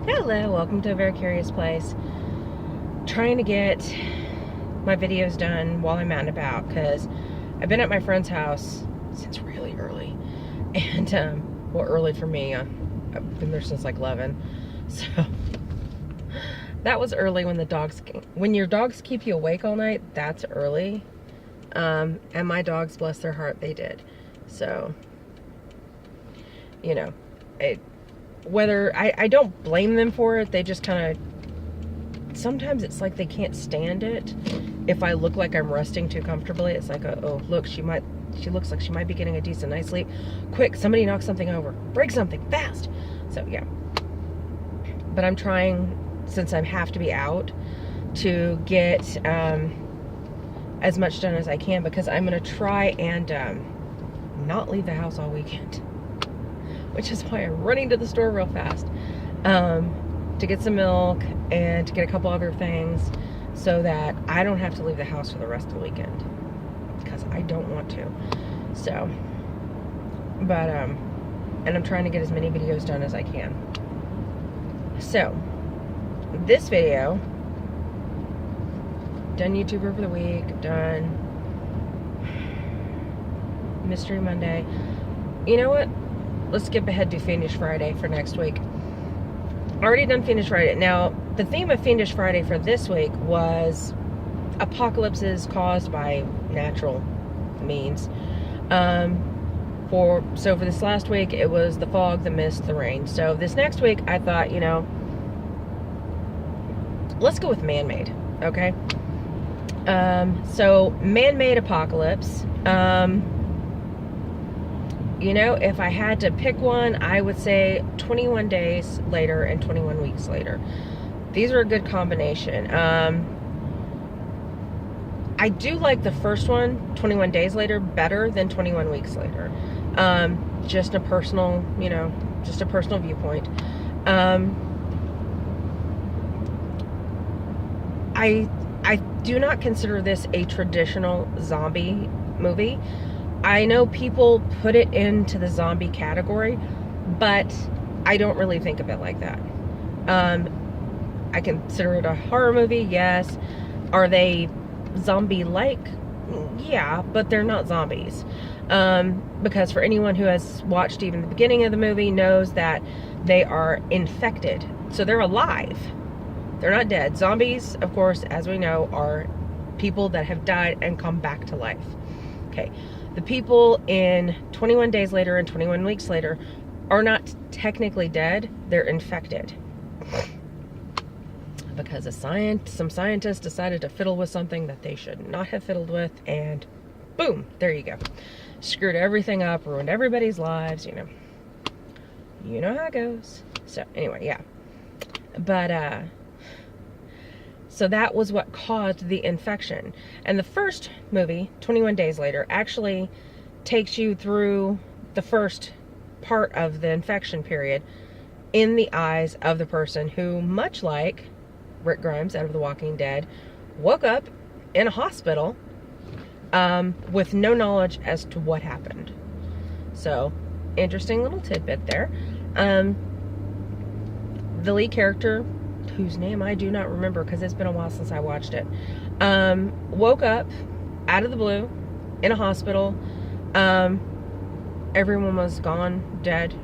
Hello, welcome to A Very Curious Place. Trying to get my videos done while I'm out and about because I've been at my friend's house since really early. And, well, early for me. I've been there since like 11. So, that was early when your dogs keep you awake all night, that's early. And my dogs, bless their heart, they did. So, you know, I don't blame them for it. They just kind of, sometimes it's like they can't stand it. If I look like I'm resting too comfortably, it's like, oh, look, she looks like she might be getting a decent night's sleep. Quick, somebody knock something over. Break something, fast. So, yeah. But I'm trying, since I have to be out, to get as much done as I can, because I'm going to try and not leave the house all weekend. Which is why I'm running to the store real fast to get some milk and to get a couple other things so that I don't have to leave the house for the rest of the weekend, because I don't want to. So, but, and I'm trying to get as many videos done as I can. So, this video, done YouTuber for the week, done Mystery Monday. You know what? Let's skip ahead to Fiendish Friday for next week. Already done Fiendish Friday. Now, the theme of Fiendish Friday for this week was apocalypses caused by natural means. For this last week, it was the fog, the mist, the rain. So this next week, I thought, let's go with man-made, okay? So man-made apocalypse. If I had to pick one, I would say 21 days later and 21 weeks later. These are a good combination. I do like the first one, 21 days later, better than 21 weeks later. Just a personal, just a personal viewpoint. I do not consider this a traditional zombie movie. I know people put it into the zombie category, but I don't really think of it like that. I consider it a horror movie, yes. Are they zombie-like? Yeah, but they're not zombies. Because for anyone who has watched even the beginning of the movie knows that they are infected. So they're alive. They're not dead. Zombies, of course, as we know, are people that have died and come back to life. Okay. The people in 21 days later and 21 weeks later are not technically dead. They're infected. Because some scientists decided to fiddle with something that they should not have fiddled with, and boom, there you go. Screwed everything up, ruined everybody's lives, You know how it goes. So, anyway, yeah. But, so that was what caused the infection. And the first movie, 21 Days Later, actually takes you through the first part of the infection period in the eyes of the person who, much like Rick Grimes out of The Walking Dead, woke up in a hospital with no knowledge as to what happened. So, interesting little tidbit there. The lead character, whose name I do not remember because it's been a while since I watched it, woke up out of the blue in a hospital. Everyone was gone, dead,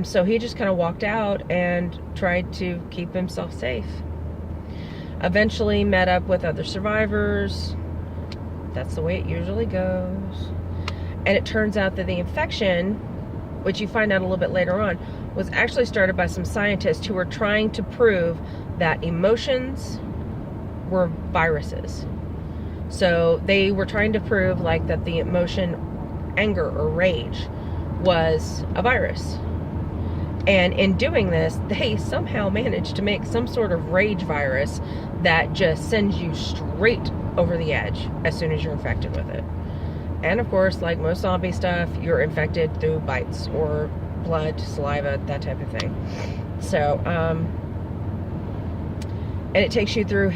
so he just kind of walked out and tried to keep himself safe. Eventually met up with other survivors. That's the way it usually goes. And it turns out that the infection, which you find out a little bit later on, was actually started by some scientists who were trying to prove that emotions were viruses. So they were trying to prove that the emotion anger or rage was a virus. And in doing this, they somehow managed to make some sort of rage virus that just sends you straight over the edge as soon as you're infected with it. And of course, like most zombie stuff, you're infected through bites or blood, saliva, that type of thing. So, and it takes you through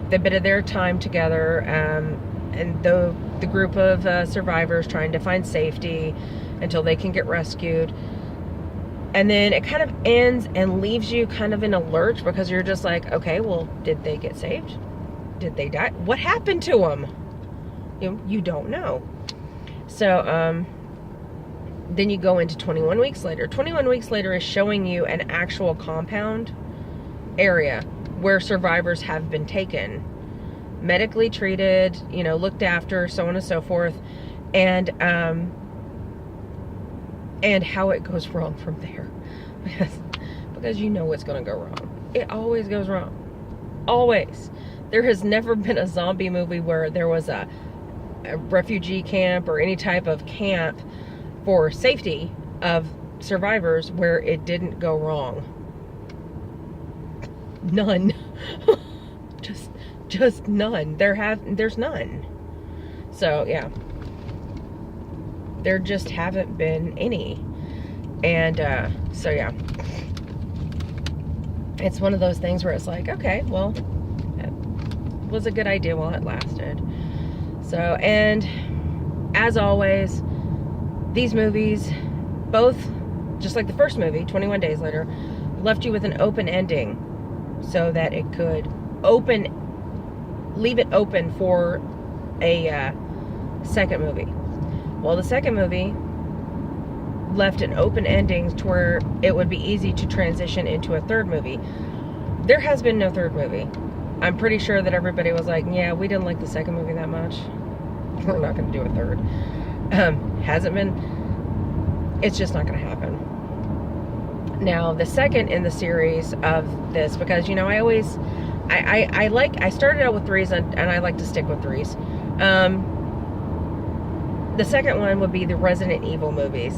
the bit of their time together, and the group of survivors trying to find safety until they can get rescued. And then it kind of ends and leaves you kind of in a lurch, because you're just like, okay, well, did they get saved? Did they die? What happened to them? You don't know. So then you go into 21 weeks later. 21 weeks later is showing you an actual compound area where survivors have been taken, medically treated, looked after, so on and so forth, and how it goes wrong from there. Because you know it's going to go wrong. It always goes wrong. Always. There has never been a zombie movie where there was a refugee camp or any type of camp for safety of survivors where it didn't go wrong. None. just none. There's none. So yeah. There just haven't been any. And so yeah. It's one of those things where it's like, okay, well, that was a good idea while it lasted. So, and as always, these movies, both, just like the first movie, 21 Days Later, left you with an open ending so that it could leave it open for a second movie. Well, the second movie left an open ending to where it would be easy to transition into a third movie. There has been no third movie. I'm pretty sure that everybody was like, yeah, we didn't like the second movie that much. We're not going to do a third. Hasn't been. It's just not going to happen. Now, the second in the series of this, because, I started out with threes and I like to stick with threes. The second one would be the Resident Evil movies.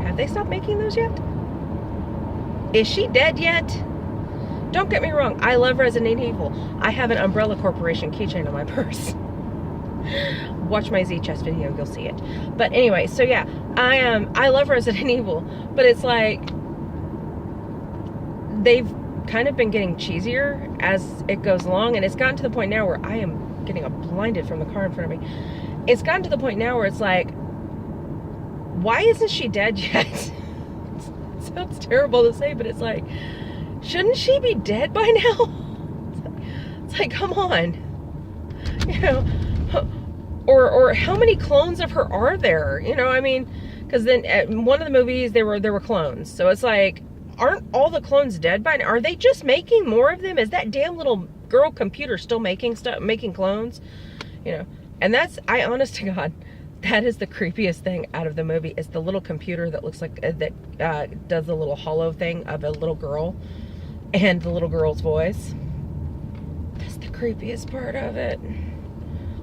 Have they stopped making those yet? Is she dead yet? Don't get me wrong, I love Resident Evil. I have an Umbrella Corporation keychain on my purse. Watch my Z-Chest video, you'll see it. But anyway, so yeah, I love Resident Evil, but it's like they've kind of been getting cheesier as it goes along, and it's gotten to the point now where I am getting blinded from the car in front of me. It's gotten to the point now where it's like, why isn't she dead yet? It sounds terrible to say, but it's like, shouldn't she be dead by now? It's like, come on. Or how many clones of her are there? Because then at one of the movies there were clones. So it's like, aren't all the clones dead by now? Are they just making more of them? Is that damn little girl computer still making clones? And that's, I honest to God, that is the creepiest thing out of the movie, is the little computer that looks like, that does the little hollow thing of a little girl, and the little girl's voice. That's the creepiest part of it.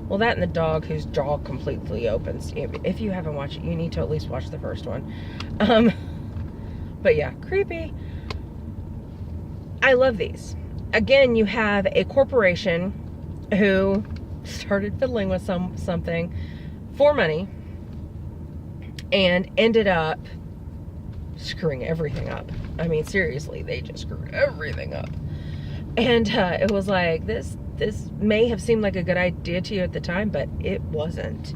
Well, that and the dog whose jaw completely opens. If you haven't watched it, you need to at least watch the first one. But yeah, creepy. I love these. Again, you have a corporation who started fiddling with something for money and ended up screwing everything up. I mean, seriously, they just screwed everything up. And it was like, this may have seemed like a good idea to you at the time, but it wasn't.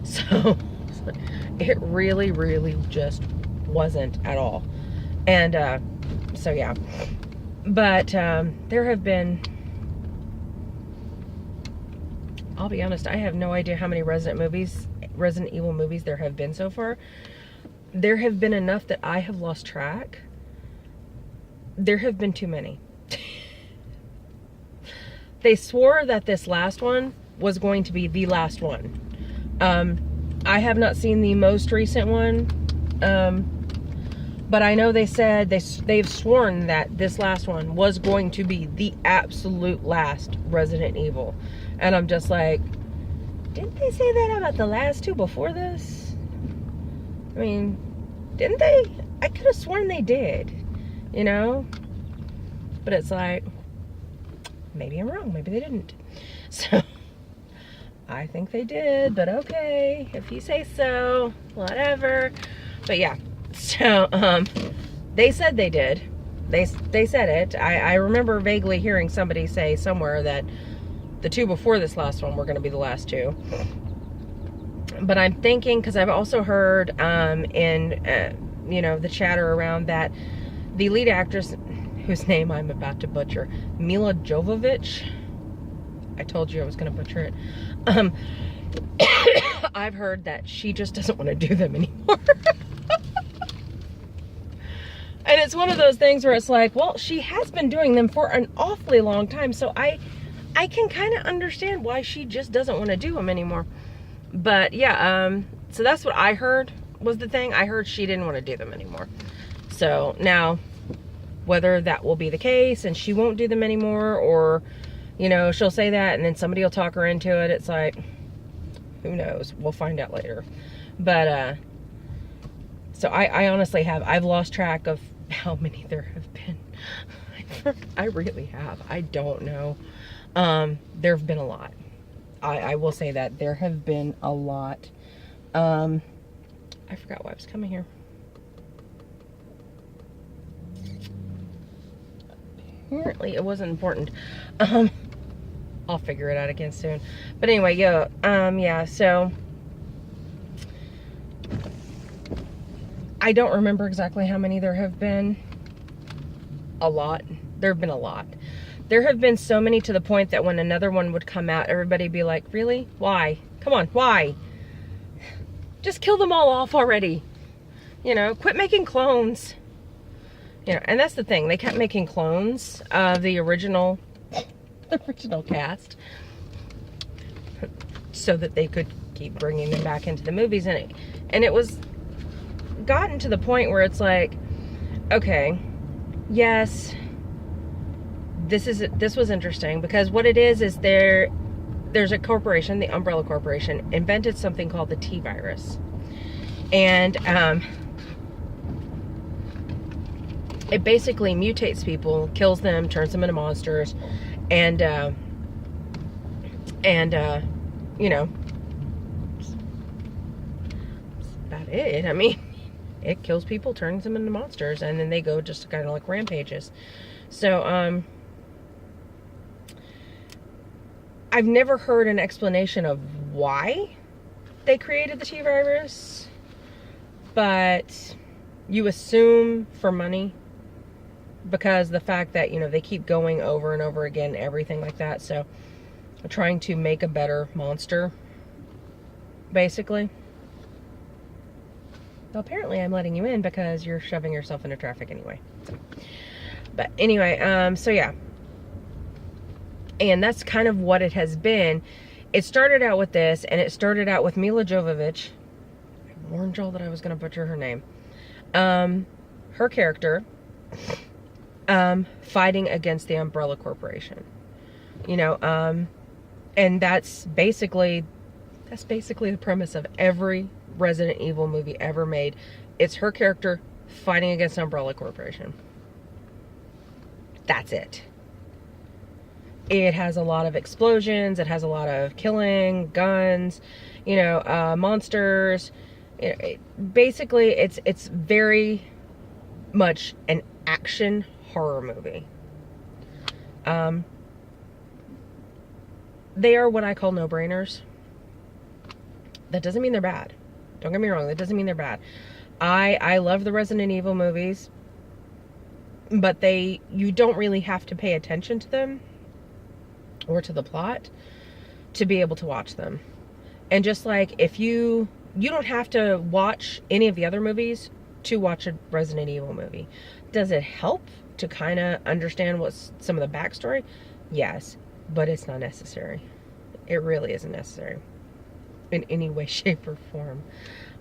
So it really, really just wasn't at all. And so yeah. But there have been, I'll be honest, I have no idea how many Resident Evil movies there have been so far. There have been enough that I have lost track. There have been too many. They swore that this last one was going to be the last one. I have not seen the most recent one. But I know they said they've sworn that this last one was going to be the absolute last Resident Evil. And I'm just like, didn't they say that about the last two before this? I mean, didn't they? I could have sworn they did, But it's like, maybe I'm wrong. Maybe they didn't. So, I think they did, but okay. If you say so, whatever. But yeah. So, they said they did. They said it. I remember vaguely hearing somebody say somewhere that the two before this last one were going to be the last two. But I'm thinking, because I've also heard in you know, the chatter around that the lead actress, whose name I'm about to butcher, Mila Jovovich. I told you I was going to butcher it. I've heard that she just doesn't want to do them anymore. And it's one of those things where it's like, well, she has been doing them for an awfully long time, so I can kind of understand why she just doesn't want to do them anymore. But yeah, so that's what I heard was the thing. I heard she didn't want to do them anymore. So now, whether that will be the case and she won't do them anymore, or, you know, she'll say that and then somebody will talk her into it, it's like, who knows? We'll find out later. But, so I honestly I've lost track of how many there have been. I really have. I don't know. There have been a lot. I will say that there have been a lot. I forgot why I was coming here. Apparently it wasn't important. I'll figure it out again soon. But anyway, yeah, so I don't remember exactly how many there have been. A lot. There have been a lot. There have been so many to the point that when another one would come out, everybody would be like, really? Why? Come on, why? Just kill them all off already. You know, quit making clones. You know, and that's the thing. They kept making clones of the original cast so that they could keep bringing them back into the movies. And it was gotten to the point where it's like, okay, yes, this was interesting, because what it is there's a corporation, the Umbrella Corporation, invented something called the T virus, and it basically mutates people, kills them, turns them into monsters, and you know, that's about it. I mean, it kills people, turns them into monsters, and then they go just kind of like rampages. So, I've never heard an explanation of why they created the T virus, but you assume for money, because the fact that, you know, they keep going over and over again, everything like that. So they're trying to make a better monster, basically. Well, apparently I'm letting you in because you're shoving yourself into traffic anyway. So, but anyway, so yeah. And that's kind of what it has been. It started out with this, and it started out with Mila Jovovich. I warned y'all that I was going to butcher her name. Her character fighting against the Umbrella Corporation. You know, and that's basically the premise of every Resident Evil movie ever made. It's her character fighting against Umbrella Corporation. That's it. It has a lot of explosions. It has a lot of killing, guns, you know, monsters. Basically, it's very much an action horror movie. They are what I call no-brainers. That doesn't mean they're bad. Don't get me wrong. That doesn't mean they're bad. I love the Resident Evil movies, but you don't really have to pay attention to them or to the plot to be able to watch them. And just like if you don't have to watch any of the other movies to watch a Resident Evil movie. Does it help to kind of understand what's some of the backstory? Yes, but it's not necessary. It really isn't necessary in any way, shape, or form.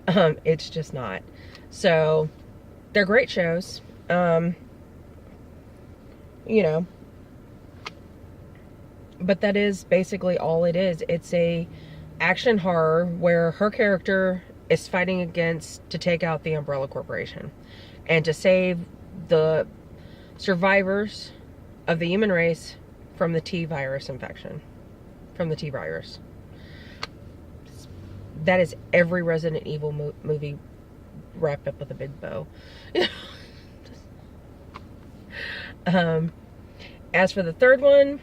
It's just not. So they're great shows. You know, but that is basically all it is. It's a action horror where her character is fighting to take out the Umbrella Corporation and to save the survivors of the human race from the T virus infection, from the T virus. That is every Resident Evil movie wrapped up with a big bow. As for the third one,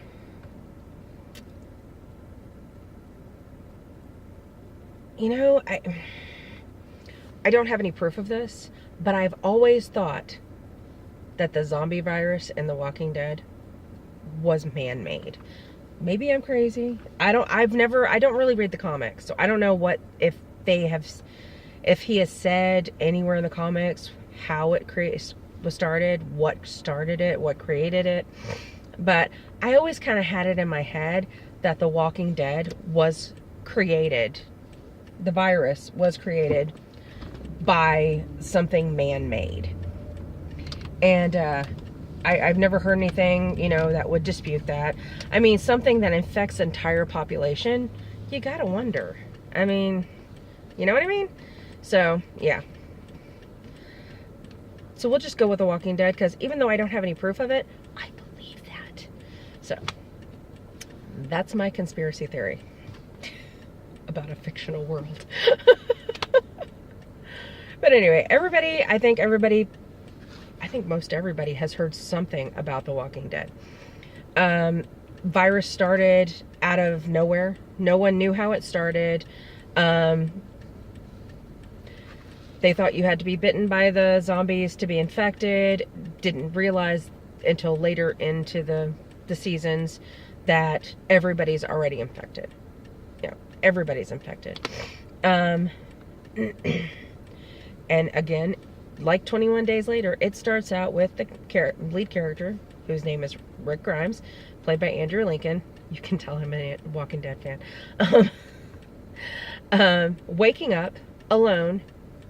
you know, I don't have any proof of this, But I've always thought that the zombie virus in The Walking Dead was man-made. Maybe I'm crazy. I don't really read the comics, so I don't know if he has said anywhere in the comics how it was started, what started it, what created it. But I always kind of had it in my head that The Walking Dead was created, the virus was created by something man-made. And I've never heard anything, that would dispute that. I mean, something that infects an entire population, you gotta wonder. I mean, you know what I mean? So, yeah. So we'll just go with The Walking Dead, because even though I don't have any proof of it, I believe that. So, that's my conspiracy theory about a fictional world. But anyway, I think most everybody has heard something about The Walking Dead. Virus started out of nowhere. No one knew how it started. They thought you had to be bitten by the zombies to be infected. Didn't realize until later into the seasons that everybody's already infected. Yeah, everybody's infected. And again, like 21 Days Later, it starts out with the lead character, whose name is Rick Grimes, played by Andrew Lincoln. You can tell I'm a Walking Dead fan. Waking up alone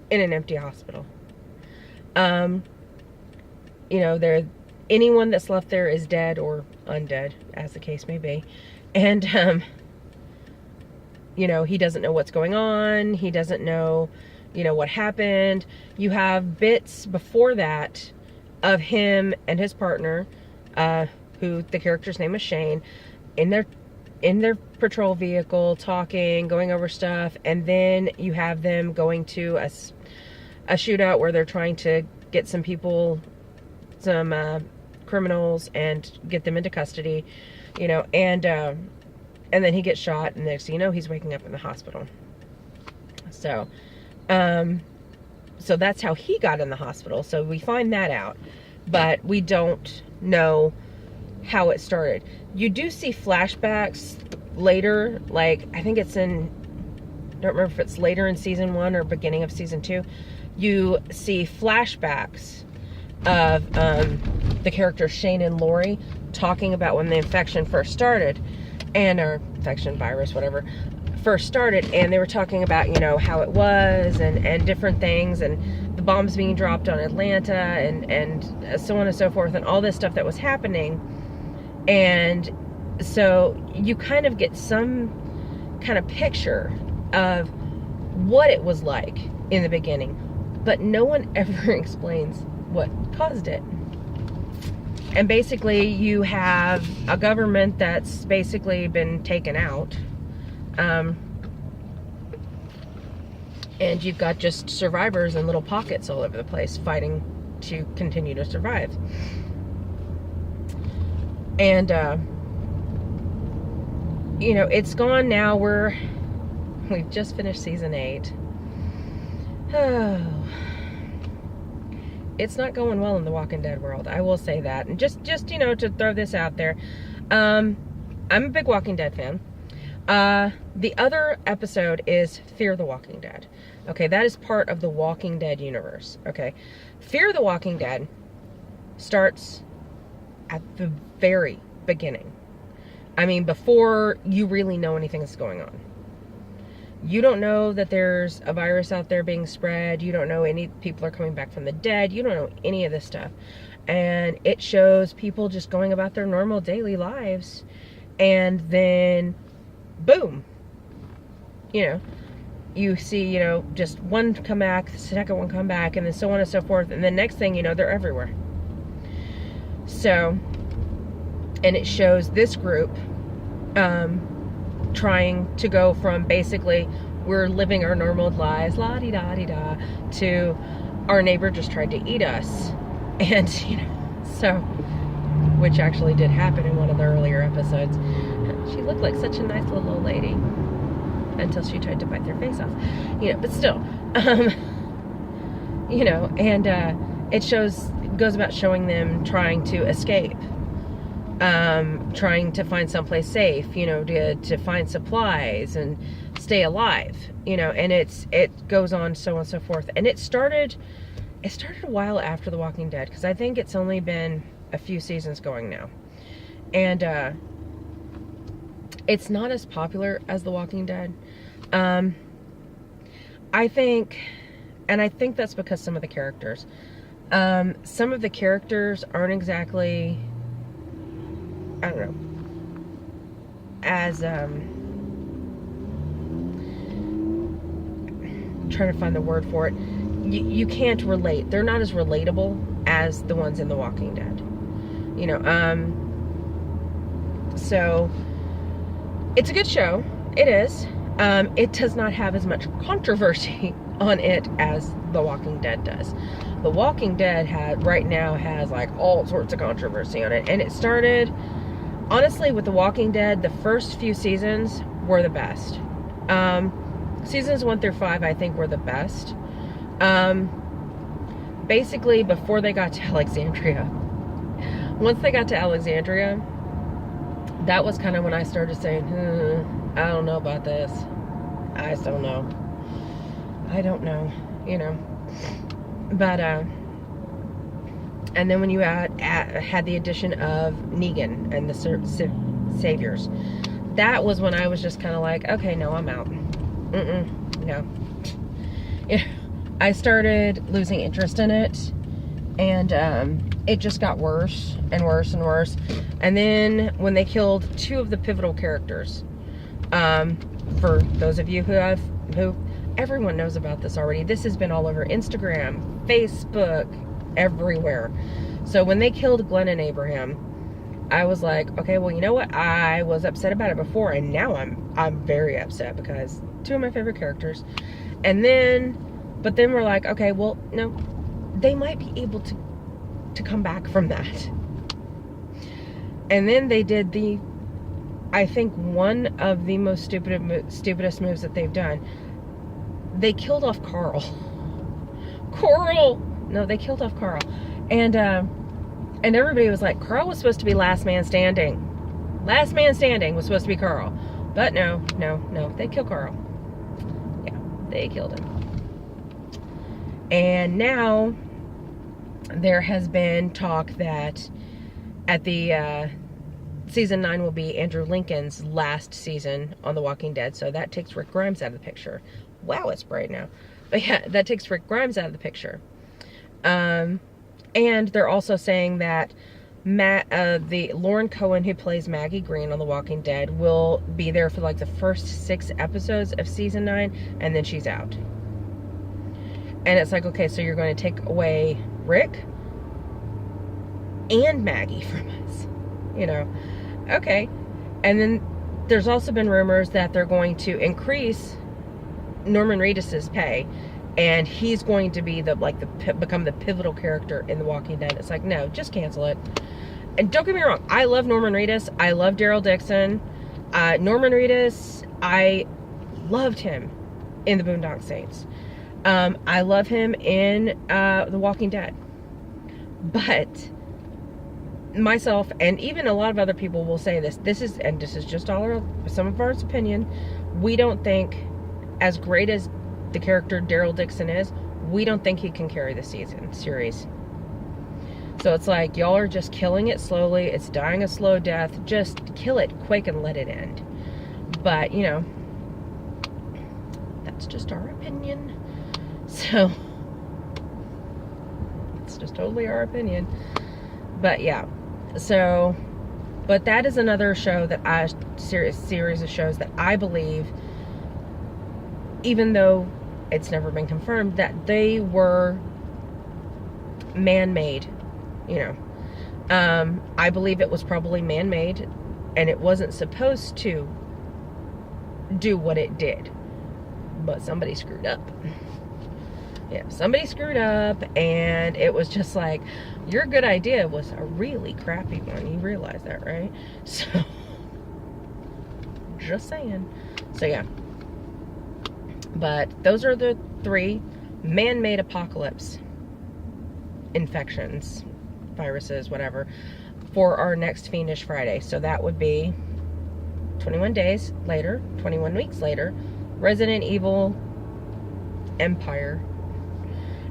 in an empty hospital. Anyone that's left there is dead or undead, as the case may be. And, he doesn't know what's going on. He doesn't know, what happened. You have bits before that of him and his partner, who the character's name is Shane, in their patrol vehicle, talking, going over stuff. And then you have them going to a shootout where they're trying to get some people, some criminals, and get them into custody, and then he gets shot, and next thing you know, he's waking up in the hospital. So that's how he got in the hospital. So we find that out, but we don't know how it started. You do see flashbacks later, like I think it's don't remember if it's later in season 1 or beginning of season 2. You see flashbacks of the characters Shane and Lori talking about when the infection first started, or infection, virus, whatever, first started, and they were talking about, how it was, and different things, and the bombs being dropped on Atlanta, and so on and so forth, and all this stuff that was happening. And so you kind of get some kind of picture of what it was like in the beginning, but no one ever explains what caused it. And basically you have a government that's basically been taken out, and you've got just survivors in little pockets all over the place fighting to continue to survive. And it's gone now. We've just finished season 8. Oh, it's not going well in the Walking Dead world, I will say that. And just to throw this out there, I'm a big Walking Dead fan. The other episode is Fear the Walking Dead. Okay, that is part of the Walking Dead universe. Okay, Fear the Walking Dead starts at the very beginning. I mean, before you really know anything that's going on. You don't know that there's a virus out there being spread. You don't know any people are coming back from the dead. You don't know any of this stuff. And it shows people just going about their normal daily lives. And then, boom. You see, just one come back, the second one come back, and then so on and so forth. And then next thing you know, they're everywhere. So, and it shows this group trying to go from basically we're living our normal lives, la-di-da-di-da, to our neighbor just tried to eat us. And, so, which actually did happen in one of the earlier episodes. She looked like such a nice little old lady until she tried to bite their face off. But still, you know, and it goes about showing them trying to escape, trying to find someplace safe, you know, to find supplies and stay alive, you know, and it goes on so on and so forth. And it started a while after The Walking Dead, because I think it's only been a few seasons going now, and it's not as popular as The Walking Dead. I think that's because some of the characters aren't exactly, I don't know, as trying to find the word for it. You can't relate. They're not as relatable as the ones in The Walking Dead. You know, so it's a good show. It is. It does not have as much controversy on it as The Walking Dead does. The Walking Dead right now has like all sorts of controversy on it. And it started, honestly, with The Walking Dead, the first few seasons were the best. Seasons 1 through 5, I think, were the best. Basically, before they got to Alexandria. Once they got to Alexandria, that was kind of when I started saying, I don't know about this. I just don't know. I don't know, you know. But, and then when you had the addition of Negan and the Saviors, that was when I was just kind of like, okay, no, I'm out. No. Yeah, I started losing interest in it, and it just got worse and worse and worse. And then when they killed 2 of the pivotal characters, for those of you who everyone knows about this already. This has been all over Instagram, Facebook, everywhere. So when they killed Glenn and Abraham, I was like, okay, well, you know what? I was upset about it before, and now I'm very upset, because 2 of my favorite characters. But then we're like, okay, well, no, they might be able to come back from that. And then they did I think one of the most stupidest moves that they've done. They killed off Carl. No, they killed off Carl. And everybody was like, Carl was supposed to be last man standing. Last man standing was supposed to be Carl. But no, they killed Carl. Yeah, they killed him. And now there has been talk that at the season 9 will be Andrew Lincoln's last season on The Walking Dead, so that takes Rick Grimes out of the picture. Wow, it's bright now. But yeah, that takes Rick Grimes out of the picture. And they're also saying that the Lauren Cohen, who plays Maggie Green on The Walking Dead, will be there for like the first 6 episodes of season 9, and then she's out. And it's like, okay, so you're going to take away Rick and Maggie from us, you know? Okay. And then there's also been rumors that they're going to increase Norman Reedus's pay, and he's going to be become the pivotal character in The Walking Dead. It's like, no, just cancel it. And don't get me wrong, I love Norman Reedus. I love Daryl Dixon. Norman Reedus, I loved him in The Boondock Saints. I love him in The Walking Dead. But myself, and even a lot of other people will say this is just some of our opinion. We don't think, as great as the character Daryl Dixon is, we don't think he can carry the series. So it's like, y'all are just killing it slowly. It's dying a slow death. Just kill it quick and let it end. But, you know, that's just our opinion. So, it's just totally our opinion. But yeah, so, but that is another show that series of shows that I believe, even though it's never been confirmed, that they were man-made, you know. I believe it was probably man-made, and it wasn't supposed to do what it did, but somebody screwed up. Yeah, somebody screwed up, and it was just like, your good idea was a really crappy one. You realize that, right? So, just saying. So, yeah. But those are the 3 man-made apocalypse infections, viruses, whatever, for our next Fiendish Friday. So that would be 21 days later, 21 weeks later, Resident Evil Empire,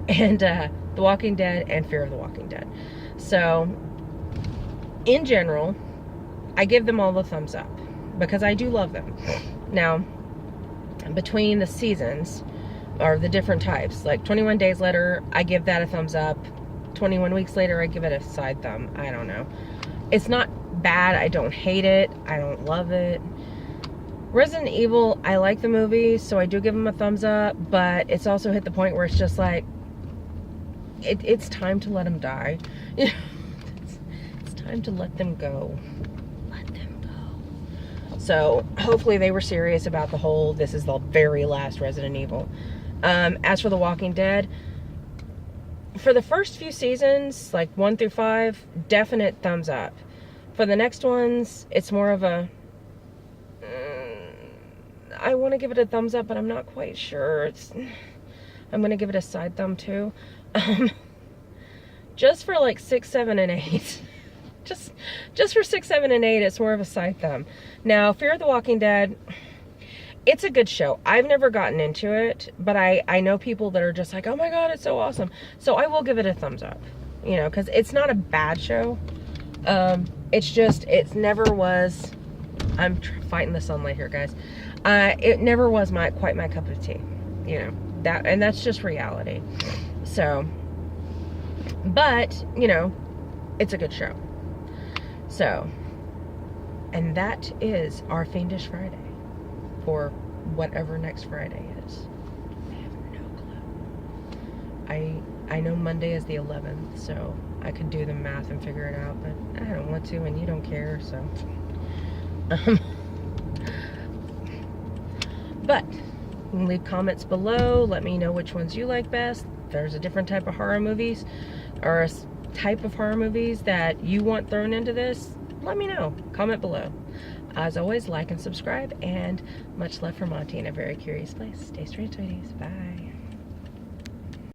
and The Walking Dead, and Fear of the Walking Dead. So, in general, I give them all the thumbs up because I do love them. Now, between the seasons, or the different types, like 21 days later, I give that a thumbs up. 21 weeks later, I give it a side thumb. I don't know. It's not bad. I don't hate it. I don't love it. Resident Evil, I like the movie, so I do give them a thumbs up, but it's also hit the point where it's just like, it's time to let them die. It's time to let them go. Let them go. So, hopefully they were serious about the whole, this is the very last Resident Evil. As for The Walking Dead, for the first few seasons, like 1 through 5, definite thumbs up. For the next ones, it's more of a, I want to give it a thumbs up, but I'm not quite sure. I'm going to give it a side thumb too. Just for like 6, 7, and 8. Just for 6, 7, and 8, it's more of a side thumb. Now, Fear of the Walking Dead, it's a good show. I've never gotten into it, but I know people that are just like, oh my god, it's so awesome. So I will give it a thumbs up, you know, because it's not a bad show. It's just, it never was, I'm fighting the sunlight here, guys. It never was quite my cup of tea, you know, that's just reality. So, but, you know, it's a good show. So, and that is our Fiendish Friday for whatever next Friday is. I have no clue. I know Monday is the 11th, so I could do the math and figure it out, but I don't want to, and you don't care, so. But leave comments below. Let me know which ones you like best. If there's a different type of horror movies, or a type of horror movies that you want thrown into this, let me know. Comment below. As always, like and subscribe, and much love from Monty in a very curious place. Stay strange, sweeties. Bye.